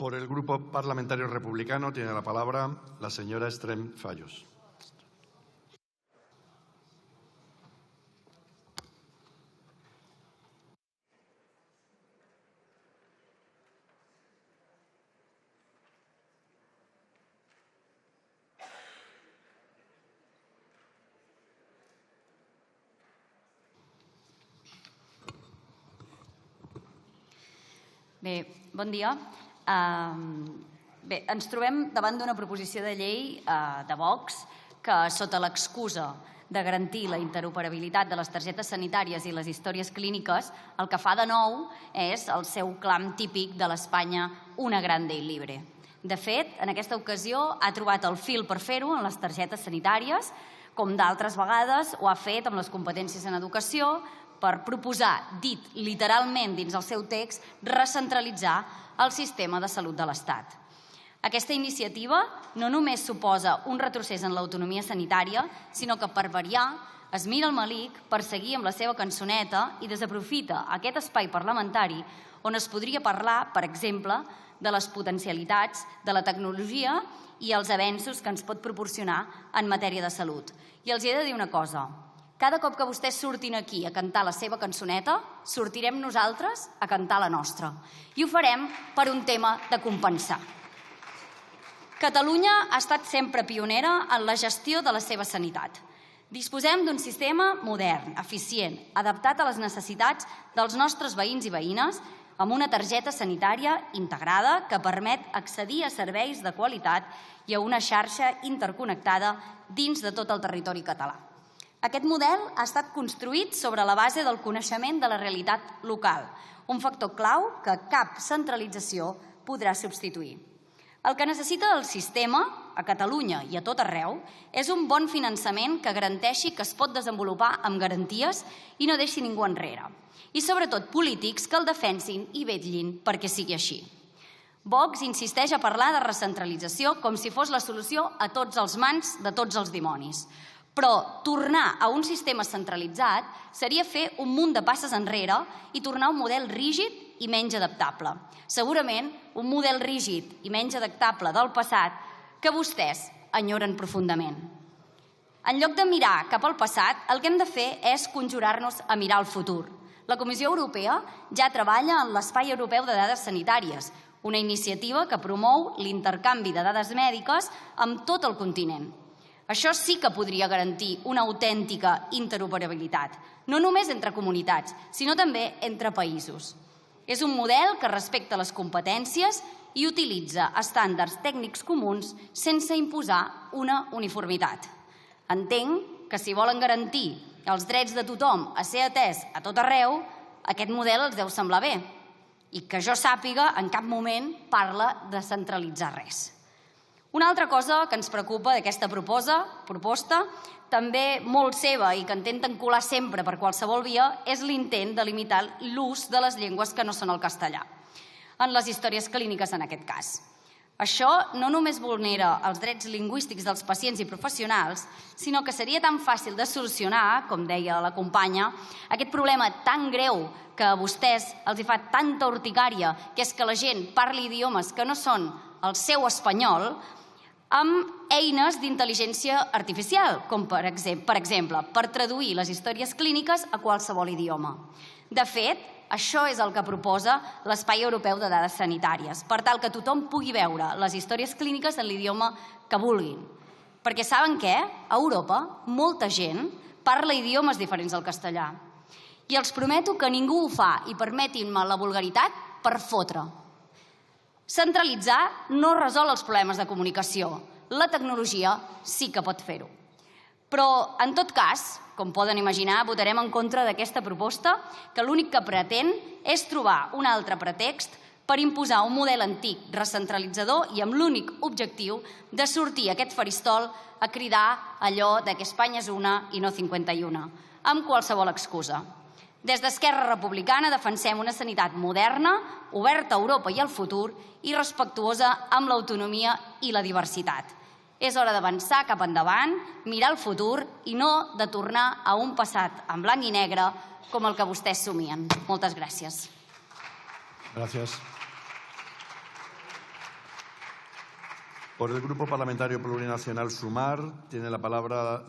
Por el Grupo Parlamentario Republicano tiene la palabra la señora Estrem Fallos. Bé, bon dia. Bé, ens trobem davant d'una proposició de llei de Vox que, sota l'excusa de garantir la interoperabilitat de les targetes sanitàries i les històries clíniques, el que fa de nou és el seu clam típic de l'Espanya una grande y libre. De fet, en aquesta ocasió ha trobat el fil per fer-ho en les targetes sanitàries, com d'altres vegades ho ha fet amb les competències en educació, per proposar, dit literalment dins el seu text, recentralitzar el sistema de salut de l'Estat. Aquesta iniciativa no només suposa un retrocés en l'autonomia sanitària, sinó que, per variar, es mira el malic per seguir amb la seva cançoneta i desaprofita aquest espai parlamentari on es podria parlar, per exemple, de les potencialitats de la tecnologia i els avenços que ens pot proporcionar en matèria de salut. I els he de dir una cosa: cada cop que vostès surtin aquí a cantar la seva cançoneta, sortirem nosaltres a cantar la nostra. I ho farem per un tema de compensar. Catalunya ha estat sempre pionera en la gestió de la seva sanitat. Disposem d'un sistema modern, eficient, adaptat a les necessitats dels nostres veïns i veïnes, amb una targeta sanitària integrada que permet accedir a serveis de qualitat i a una xarxa interconnectada dins de tot el territori català. Aquest model ha estat construït sobre la base del coneixement de la realitat local, un factor clau que cap centralització podrà substituir. El que necessita el sistema, a Catalunya i a tot arreu, és un bon finançament que garanteixi que es pot desenvolupar amb garanties i no deixi ningú enrere. I sobretot polítics que el defensin i vetllin perquè sigui així. Vox insisteix a parlar de recentralització com si fos la solució a tots els mals de tots els dimonis. Però tornar a un sistema centralitzat seria fer un munt de passes enrere i tornar a un model rígid i menys adaptable. Segurament un model rígid i menys adaptable del passat que vostès enyoren profundament. En lloc de mirar cap al passat, el que hem de fer és conjurar-nos a mirar al futur. La Comissió Europea ja treballa en l'Espai Europeu de Dades Sanitàries, una iniciativa que promou l'intercanvi de dades mèdiques amb tot el continent. Això sí que podria garantir una autèntica interoperabilitat, no només entre comunitats, sinó també entre països. És un model que respecta les competències i utilitza estàndards tècnics comuns sense imposar una uniformitat. Entenc que si volen garantir els drets de tothom a ser atès a tot arreu, aquest model els deu semblar bé i que jo sàpiga en cap moment parla de centralitzar res. Una altra cosa que ens preocupa d'aquesta proposta, també molt seva i que intenten colar sempre per qualsevol via, és l'intent de limitar l'ús de les llengües que no són el castellà, en les històries clíniques en aquest cas. Això no només vulnera els drets lingüístics dels pacients i professionals, sinó que seria tan fàcil de solucionar, com deia la companya, aquest problema tan greu que a vostès els hi fa tanta urticària, que és que la gent parli idiomes que no són el seu espanyol, amb eines d'intel·ligència artificial, com per exemple, per traduir les històries clíniques a qualsevol idioma. De fet, això és el que proposa l'Espai Europeu de Dades Sanitàries, per tal que tothom pugui veure les històries clíniques en l'idioma que vulguin. Perquè saben què? A Europa, molta gent parla idiomes diferents del castellà. I els prometo que ningú ho fa, i permetin-me la vulgaritat, per fotre. Centralitzar no resol els problemes de comunicació. La tecnologia sí que pot fer-ho. Però, en tot cas, com poden imaginar, votarem en contra d'aquesta proposta que l'únic que pretén és trobar un altre pretext per imposar un model antic, recentralitzador i amb l'únic objectiu de sortir a aquest faristol a cridar allò de que Espanya és una i no 51, amb qualsevol excusa. Des d'Esquerra Republicana defensem una sanitat moderna, oberta a Europa i al futur i respectuosa amb l'autonomia i la diversitat. És hora d'avançar cap endavant, mirar el futur i no de tornar a un passat en blanc i negre com el que vostès somien. Moltes gràcies. Gràcies. Por el Grupo Parlamentario Plurinacional Sumar tiene la palabra